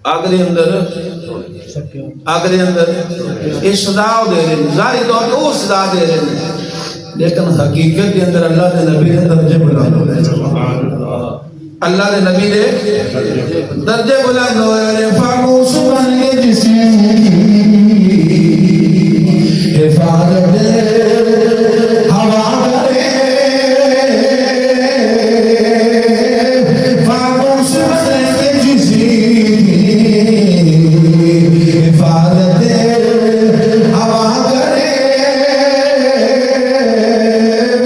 اگلے اندر یہ صدا دے رہے ہیں، ظاہری طور پہ وہ صدا دے رہے ہیں، لیکن حقیقت کے اندر اللہ کے نبی نے درجے بلند ہوئے، اللہ کے نبی نے درجے بلند ہوئے، فاموس بن کے جسم حفاظت ہوا کرے، فاموس بن کے جسم حفاظت ہوا کرے،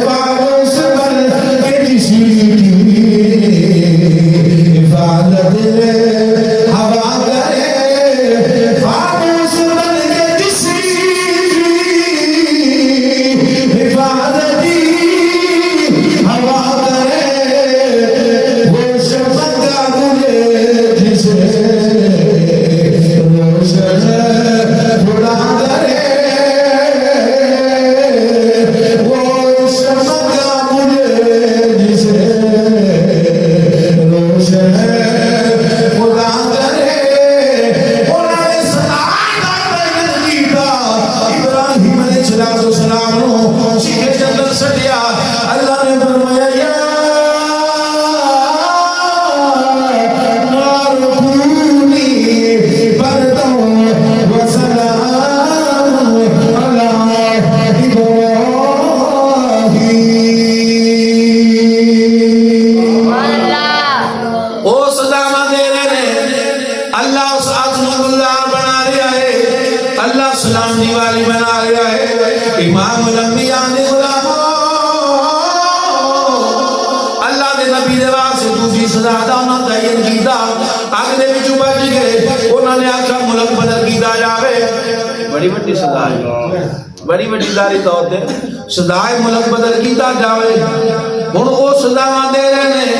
فاموس بن کے جسم حفاظت ہوا کرے، فاموس بن کے جسم حفاظت ہوا کرے، وہ شفق کا مجھے جسے روشن اڑا کرے، وہ شفق کا مجھے جسے روشن اڑا کرے، انہوں نے سلام بیان کیتا ابراہیم علیہ السلام نو سیدھے جنت سٹیا، اللہ نے فرمایا یا نار کونی برداً وسلام علی ابراہیم۔ او صدامہ دے رہے ہیں، اللہ اس عظمت اللہ بنا رہا ہے، اللہ سلام دیوالی بنا رہا ہے، امام الانبیاء نے غلاموں اللہ دے نبی دے واسطے دوسری سزا دا انہاں تعین کیتا، اگلے وچ بچ گئے، انہاں نے آکھا ملک بدل کیتا جاوے، بڑی بڑی سزا ہے، بڑی بڑی داری طور تے سزا ہے ملک بدل کیتا جاوے، ہن او سزا دے رہے ہیں،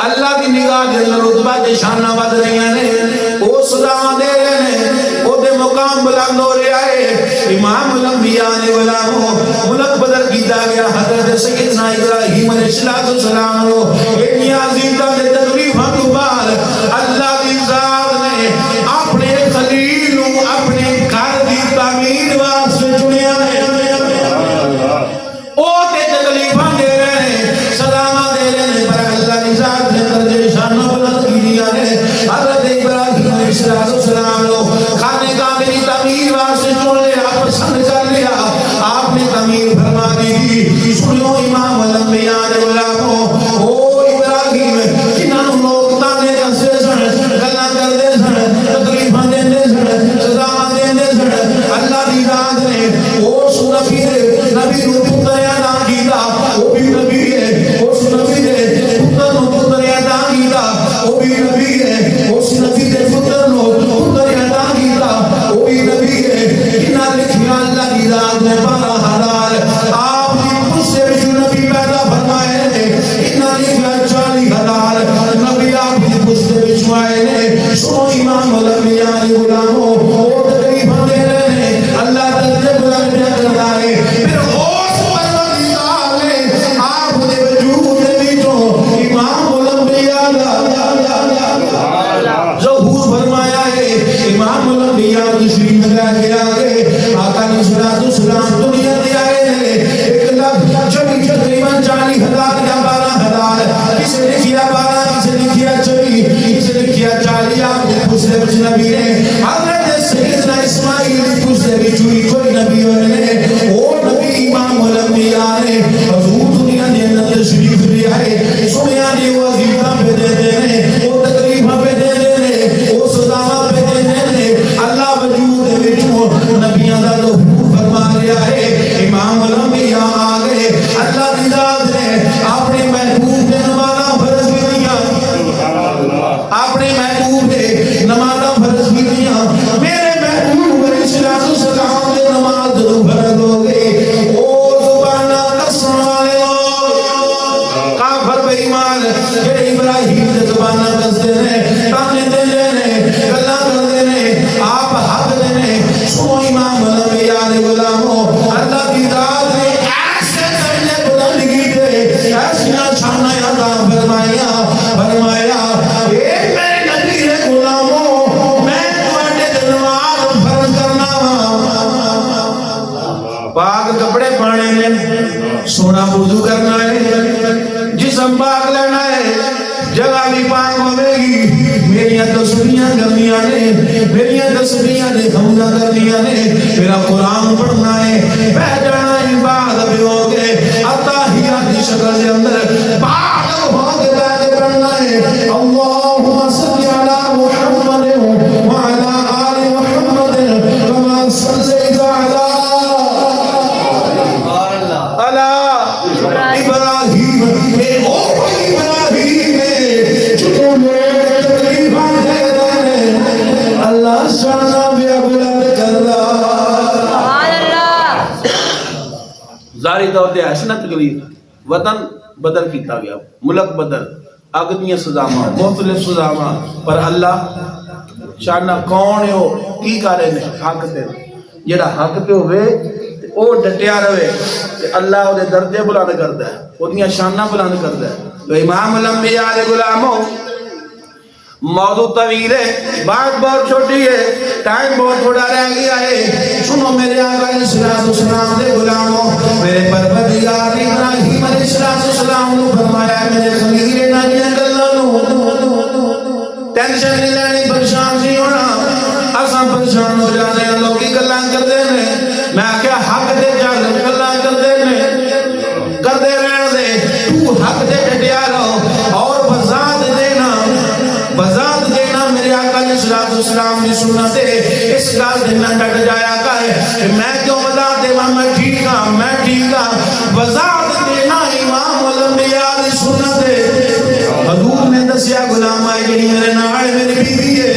اللہ دی نگاہ دے اندر رتبہ تے شاناں ود رہی ہیں، او سزا دے رہے ہیں، او دے مقام بلند ہو رہا ہے، امام الانبیاء نے غلاموں ملک بدل کیتا گیا، حضرت سیدنا ابراہیم علیہ السلام کو اتنی عظیم دے تکلیفاں تو بعد اللہ کی ذات نے اپنے خلیل کو اپنے گھر دی تعمیر واسطے چنیا ہے، او تے تکلیفاں دے رہے ہیں، سلامہ دے رہے ہیں، پر اللہ کی ذات نے درجے شان بلند کی دیا ہے، حضرت ابراہیم علیہ السلام کو خانے کعبے کی تعمیر واسطے چن لیا، پسند کر لیا، آپ نے تعمیر فرما دی، سنو امام الانبیاء نے غلاموں، او ابراہیم جنہاں لوگ تانے دستے سن، گلاں کردے سن، تکلیفاں دیندے سن، سزاواں دیندے سن، اللہ دی ذات نے اس نبی نو پتر عطا کیتا، وہ بھی نبی ہے، اس نبی نے پتر نو پتر عطا کیتا، وہ بھی نبی ہے، اس نبی نے پتر نو پتر عطا کیتا، وہ بھی نبی ہے، جنہاں لکھیا اللہ دی ذات نے 12,000 آپ کی پشت وچ نبی پیدا فرمائے نے، انہاں لکھیا 40,000 نبی آپ کی پشت وچ آئے نے، سنو امام الانبیاء نے غلاموں وہ تکلیفاں دے رہے ہیں، اللہ درجے بلند کرتا ہے، پھر اس پروردگار نے آپ دے وجود دے وچوں امام الانبیاء دا ظہور فرمایا ہے، امام الانبیاء تشریف لے کے آگے آقا علیہ السلام دنیا دے آئے ہیں، 1,40,000 تقریباً 40,000 یا 12,000، کسی نے کیا 12، کسی نے کیا 40، کسی نے کیا 40، آپ نے پوچھتے بچ نبی نے حضرت سیدنا اسماعیل نے پوچھتے بچ کوئی نبی ہوئے نے، وہ نبی امام الانبیاء نے حضور دنیا دے اندر تشریف لے آئے، سنیا نے وہ عظیمہ پہ دے دینے، وہ تکلیفہ پہ دے دینے، وہ سزاوہ پہ دے دینے، اللہ وجود دے وچوں نبیاں دا ظہور فرما لیا ہے، امام الانبیاء آگے، اللہ دی ذات نے اپنے محبوب دے نمازاں فرض کی دیا، اپنے محبوب دے نمازاں فرض کی دیا، میرے محبوب علیہ السلام دے نماز جو فرض ہو گئے، او زبانہ قسم والے کافر بے ایمان جڑے ابراہیم پانے نے سونا وضو کرنا ہے جسم پاک لینا ہے جگہ بھی پاک ہوے گی میریاں تسبیحاں کرنیاں نے میریاں تسبیحاں نے حمداں کرنیاں نے میرا قرآن پڑھنا ہے بیٹھ جانا ہے بعد بھی ہو گئے اتحیات کی شکل کے اندر بعد ہو کے بیٹھ پڑھنا ہے اللہم صلی علی محمد وعلی آل محمد کما صلیت علی ابراہیم اللہ شانہ بیا بلند کر ظاہری طور تے ایسا نہ تکلیف وطن بدل کیتا گیا ملک بدل اگدیاں سزاواں مختلف سزاواں پر اللہ شانہ کون ہے وہ کی کرے نے حق تے جڑا حق پہ ہوئے او ڈٹیا رہے اللہ وہ درجے بلند کرتا ہے وہ شانہ بلند کرتا ہے تو امام الانبیاء علیہ غلاموں موضوع طویل ہے بات بہت چھوٹی ہے ٹائم بہت تھوڑا رہ گیا ہے سنو میرے آقا علیہ السلام دے غلاموں میرے پروردگار ابراہیم علیہ السلام نے فرمایا میرے خلیل نہ کیا گلاں نو ٹینشن نہیں لینی پریشان نہیں ہونا اساں پریشان ہو جانے ہیں لوگ گلاں کردے نے میں کیا حق دے چل گلاں کردے نے کردے رہن دے تو حق دے ڈٹیا رہو اور وضاحت دینا میرے آقا علیہ السلام کی سنت ہے اس گل دینا ڈٹ جایا کا ہے کہ میں کیوں وضاحت دیواں میں ٹھیک ہاں وضاحت دینا امام الانبیاء کی سنت ہے حضور نے دسیا غلام آئے جڑی میرے نال میری بیوی ہے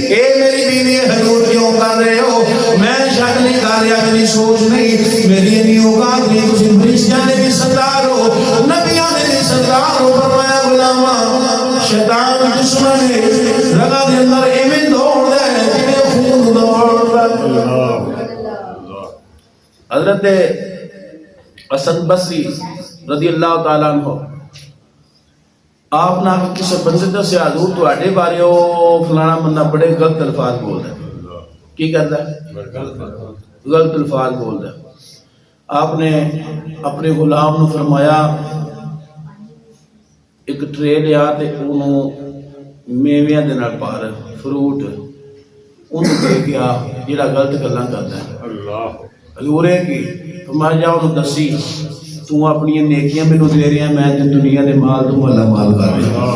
اے میری بیوی ہے حضور کیوں کر رہے ہو میں شک نہیں کر رہا میری سوچ نہیں میری نہیں اوقات نہیں تسی فرشتیاں نے بھی سردار ہو نبیاں نے بھی سردار ہو فرمایا غلاما شیطان دشمن ہے رگا دے اندر ایویں دوڑ دے جویں خون دوڑدا حضرت حسن بصری رضی اللہ تعالیٰ عنہ آپ نے کسی بندے دسیا حضور تواڈے بارے او فلانا بندہ بڑے غلط الفاظ بولدا ہے کی کردا ہے غلط الفاظ بولدا ہے آپ نے اپنے غلام نو فرمایا ایک ٹرے لیا تے اونوں میویاں دے نال پار فروٹ اونوں دے کے آ جڑا غلط گلاں کردا ہے حضور کی فرمایا جا اونوں دسی تو اپنی نیکیاں مینوں دے رہے ہیں میں تے دنیا دے مال تو اللہ مال کر رہا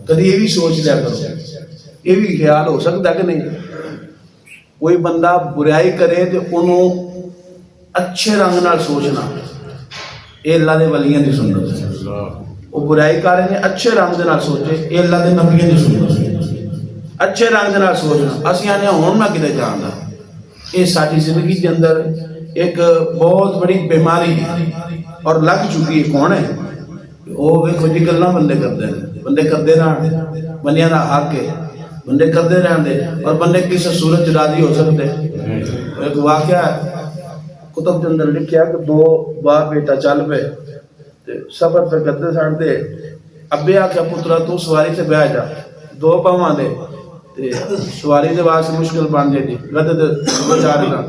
کدی یہ بھی سوچ لیا کرو یہ بھی خیال ہو سکتا کہ نہیں کوئی بندہ برائی کرے تے انہوں اچھے رنگ نال سوچنا اے اللہ دے ولیاں دی سنت ہے وہ برائی کر رہے ہیں اچھے رنگ دے نال سوچے اے اللہ دے نبیاں دی سنت ہے اچھے رنگ دے نال سوچنا اسی آنے ہون میں کدے جاندا یہ ساری زندگی کے اندر ایک بہت بڑی بیماری اور لگ چکی ہے کون ہے وہ ویکھو جی گلاں بندے کرتے ہیں بندے کرتے رہن بندیاں دا حق ہے بندے کرتے رہن دے اور بندے کسی صورت راضی ہو سکتے ایک واقعہ کتب کے اندر لکھیا کہ دو باپ بیٹا چل پے سفر پہ کرتے سن تے ابے آکھیا پترا تو سواری تے بیٹھ جا دو پاواں دے سواری دے واسطے مشکل بن جاتی گدے تے بچا دینا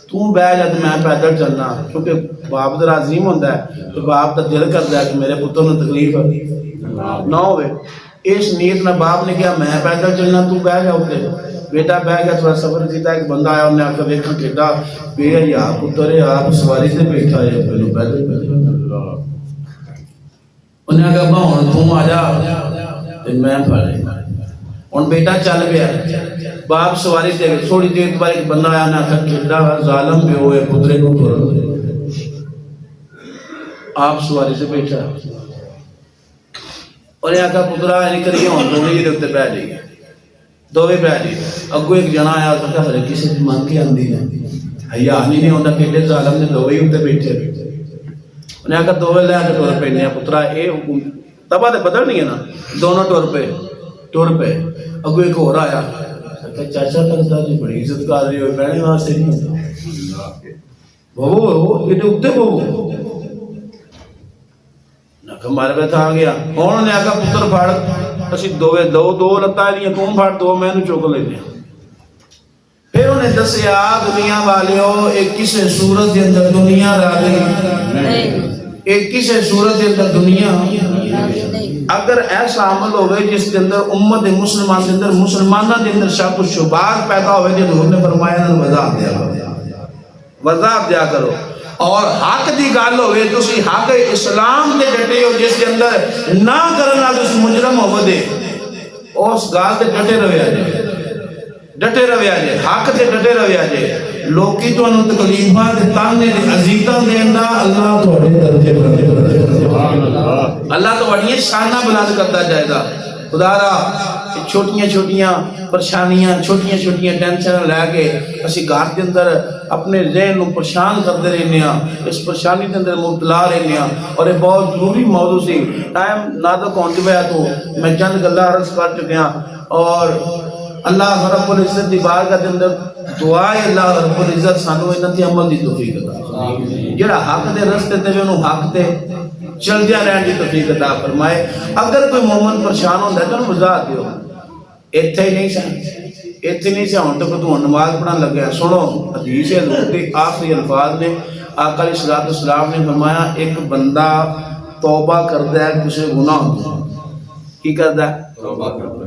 تو بیٹھ جا تے میں پیدل چلنا کیونکہ باپ دا عظیم ہوندا ہے تو باپ دا دل کردا ہے کہ میرے پتر نوں تکلیف نہ ہوے اس نیت نہ باپ نے کہا میں پیدل چلنا تو بیٹھ جا اوتے بیٹا بیٹھ گیا تھوڑا سفر کیتا ایک بندہ آیا انہیں آکھا ویکھاں کیڈا بے حیا پتر ہے آپ سواری تے بیٹھا ہے پہلو پیدل انہیں آگا ہوں تو آ جا میں پڑھے ہوں بیٹا چل گیا باپ سواری دے گئے تھوڑی دیر بعد ایک بندہ آیا نہ کہ کیڈا ظالم پہ ہوئے پترے کو تو آپ سواری سے بیٹھا اور یہ آگا پترا نہیں کریے ہوں دو ہی رکھتے بیٹھ جائیے دو ہی بیٹھ جائیے اگو ایک جنا آیا تو کہا ہر کسی کی مان کے آندھی ہے حیا نہیں ہوتا کیڈے ظالم نے دو ہی ہوتے بیٹھے انہیں آگا دو لے آگے ٹور پہ انہیں پترا اے حکوم تبا دے بدل نہیں ہے نا دونوں ٹور پہ اگو ایک ہو رہا آیا چاچا کرتا جی بڑی عزت کر رہی ہوئے پہنے واسطے نہیں ہوتا بہو یہ اگتے بہو ہمارے پہ آ گیا ہوں نے آگا پتر پھاڑ اسی دو لتا دیا تم پھاڑ دو میں چوک لینے پھر انہیں نے دسیا دنیا والیو ایک کسے صورت دے اندر دنیا راضی ایک کسے صورت دے اندر دنیا اگر ایسا عمل ہوئے جس کے اندر امت مسلمان دے اندر مسلمانہ دے اندر شک و شبہات پیدا ہوئے جو حضور نے فرمایا نا وضاحت دیا کرو اور حق دی گل ہوئے تو اسی حق اسلام دے ڈٹے ہو جس کے اندر نہ کرنا اس مجرم ہو دے اس گال دے ڈٹے رویا جے حق دے ڈٹے رویا جے لوکی تو انہوں تکلیفہ دے تانے دے عزیزہ دینا اللہ تو اڑے درجے اللہ تو اڑیے شانہ بلند کرتا جائے گا خدا را چھوٹیاں چھوٹیاں پریشانیاں چھوٹیاں چھوٹیاں ٹینشن لے کے اسی گھر کے اندر اپنے ذہن کو پریشان کرتے رہنے ہیں اس پریشانی کے اندر مبتلا رہنے ہیں اور یہ بہت ضروری موضوع سی ٹائم نازک ہونے پہ تو میں چند گلا عرض کر چکے ہیں اور اللہ رب العزت دی بارگاہ کے اندر دعائے اللہ رب العزت سانو انہاں تے عمل دی توفیق عطا جڑا حق دے رستے تے انہوں حق تے چل دیا رہن دی توفیق عطا فرمائے اگر کوئی مومن پریشان ہوندا ہے تو وضاحت دیو ایتھے نہیں سے ہن تک تو نماز پڑھن لگا سنو حدیث ہے حضور کے آخری الفاظ نے آقا علیہ السلام نے فرمایا ایک بندہ توبہ کرتا ہے کسی گناہ تو کی کرتا ہے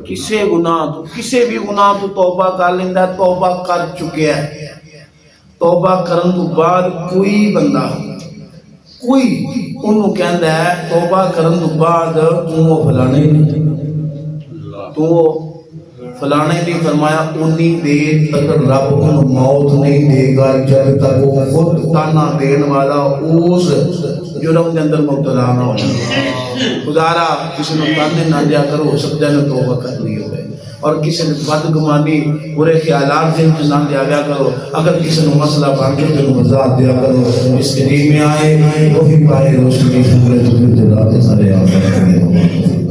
کسی گناہ تو کسی بھی گناہ تو توبہ کر لیندہ ہے توبہ کر چکے ہے توبہ کرن تو بعد کوئی بندہ کوئی انہوں کہندہ ہے توبہ کرن تو بعد تو وہ فلانے بھی فرمایا انی دیر تک رب ان موت نہیں دے گا جب تک وہ خود تانا دین والا اس جرم کے اندر مبتلا نہ ہو خدا را کسی نے تانے نہ دیا کرو سب جانے توبہ کر لی ہوئے اور کسی نے بدگمانی برے خیالات سے نہ دیا گیا کرو اگر کسی نے مسئلہ بانکے تو وضاحت دیا کرو اس کے دین میں آئے وہی پائے روشنی پورے تو پھر جلاتے سارے آگے